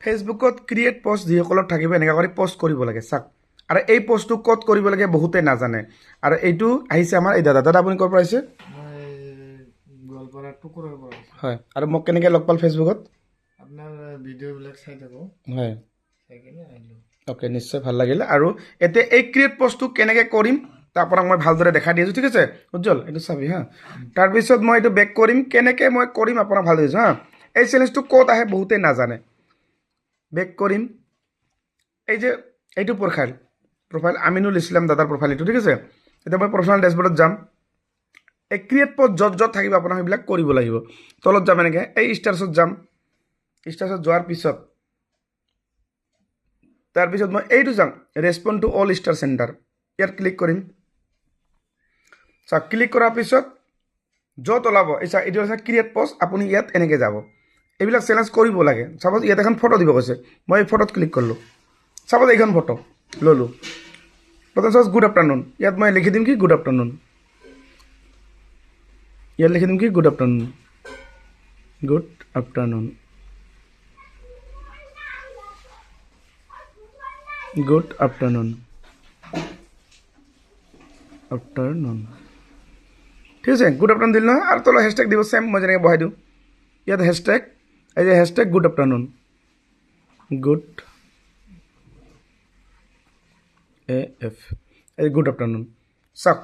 ফেচবুকত create post যিসকলৰ থাকিব এনেকুৱা কৰি পোষ্ট কৰিব লাগে চাওক আৰু এই পোষ্টটো ক'ত কৰিব লাগে বহুতে নাজানে আৰু এইটো আহিছে আমাৰ এই দাদা আপুনি ক'ৰ পৰা আহিছে গোৱালপাৰা টুকুৰৰ পৰা হয় আৰু মোক কেনেকৈ লগ পাল ফেচবুকত আপোনাৰ ভিডিঅ'বিলাক চাই থাকোঁ হয় চাই কিনে আহিলোঁ অ'কে নিশ্চয় ভাল লাগিলে আৰু এতিয়া এই ক্ৰিয়েট পোষ্টটো কেনেকৈ কৰিম তা আপোনাক মই ভালদৰে দেখাই দি আছোঁ ঠিক আছে উজ্জ্বল এইটো চাবি হা তাৰপিছত মই এইটো বেক কৰিম কেনেকৈ মই কৰিম আপোনাক ভাল দিছোঁ হা এই চেলেঞ্জটো ক'ত আহে বহুতে নাজানে বেক কৰিম এই যে এইটো প্ৰফাইল আমিনুল ইছলাম দাদাৰ প্ৰফাইল এইটো ঠিক আছে এতিয়া মই প্ৰফেশ্যনেল ডেছবৰ্ডত যাম এই ক্ৰিয়েট পোষ্ট য'ত থাকিব আপোনাক সেইবিলাক কৰিব লাগিব তলত যাম এনেকৈ এই ষ্টাৰ্ছত যাম ষ্টাৰ্ছত যোৱাৰ পিছত তাৰপিছত মই এইটো যাম respond to all star centre ইয়াত ক্লিক কৰিম চাওক ক্লিক কৰাৰ পিছত য'ত ওলাব এইটো হৈছে ক্ৰিয়েট পোষ্ট আপুনি ইয়াত এনেকৈ যাব এইবিলাক চেলেঞ্জ কৰিব লাগে চাপ'জ ইয়াত এখন ফটো দিব কৈছে মই এই ফটোত ক্লিক কৰিলোঁ চাপ'জ এইখন ফটো ল'লোঁ প্ৰথম চাপ'জ গুড আফটাৰনুন ইয়াত মই লিখি দিম কি গুড আফটাৰনুন ইয়াত লিখি দিম কি good afternoon good afternoon good afternoon ঠিক আছে গুড আফটাৰনুন দিল নহয় আৰু তলত হেছটেগ দিব চেম মই যেনেকৈ বহাই দিওঁ ইয়াত হেছটেগ এই যে hashtag good afternoon good AF এই গুড আফটাৰনুন চাওক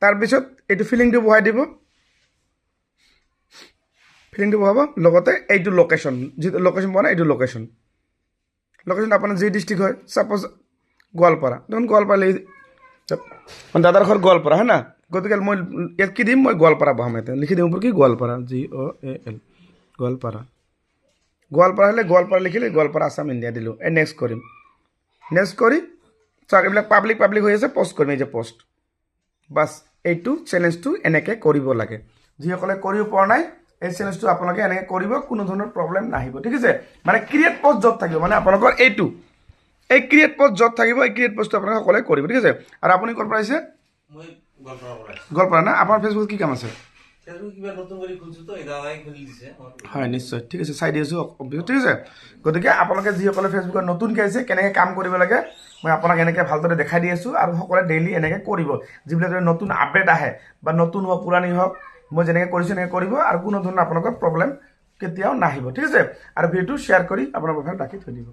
তাৰপিছত এইটো ফিলিংটো বহাই দিব ফিলিংটো বহাব লগতে এইটো লোকেশ্যন যিটো লোকেশ্যন পোৱা নাই এইটো লোকেশ্যন আপোনাৰ যি ডিষ্ট্ৰিক্ট হয় ছাপ'জ গোৱালপাৰা দেখোন গোৱালপাৰা মানে দাদাৰ ঘৰ গোৱালপাৰা হয় না গতিকে মই ইয়াত কি দিম মই গোৱালপাৰা বহাম ইয়াতে লিখি দিম কি গোৱালপাৰা GOAL গোৱালপাৰা হ'লে গোৱালপাৰা লিখিলে গোৱালপাৰা আছাম ইণ্ডিয়া দিলোঁ এই নেক্সট কৰিম নেক্সট কৰি চাওক এইবিলাক পাব্লিক হৈ আছে পষ্ট কৰিম এই যে পষ্ট বাছ এইটো চেলেঞ্জটো এনেকৈ কৰিব লাগে যিসকলে কৰিব পৰা নাই এই চেলেঞ্জটো আপোনালোকে এনেকৈ কৰিব কোনো ধৰণৰ প্ৰব্লেম নাহিব ঠিক আছে মানে ক্ৰিয়েট পোষ্ট য'ত থাকিব মানে আপোনালোকৰ এইটো এই ক্ৰিয়েট পোষ্ট য'ত থাকিব এই ক্ৰিয়েট পোষ্টটো আপোনালোকে সকলোৱে কৰিব ঠিক আছে আৰু আপুনি ক'ৰ পৰা আহিছে গোৱালপাৰা না আপোনাৰ ফেচবুকত কি কাম আছে হয় নিশ্চয় ঠিক আছে চাই দি আছোঁ ঠিক আছে গতিকে আপোনালোকে যিসকলে ফেচবুকত নতুনকৈ আহিছে কেনেকৈ কাম কৰিব লাগে মই আপোনাক এনেকৈ ভালদৰে দেখাই দি আছোঁ আৰু সকলোৱে ডেইলি এনেকৈ কৰিব যিবিলাক নতুন আপডেট আহে বা নতুন হওক পুৰণি হওক মই যেনেকৈ কৰিছোঁ এনেকৈ কৰিব আৰু কোনো ধৰণৰ আপোনালোকৰ প্ৰব্লেম কেতিয়াও নাহিব ঠিক আছে আৰু ভিডিঅ'টো শ্বেয়াৰ কৰি আপোনাৰ প্ৰফাইল ৰাখি থৈ দিব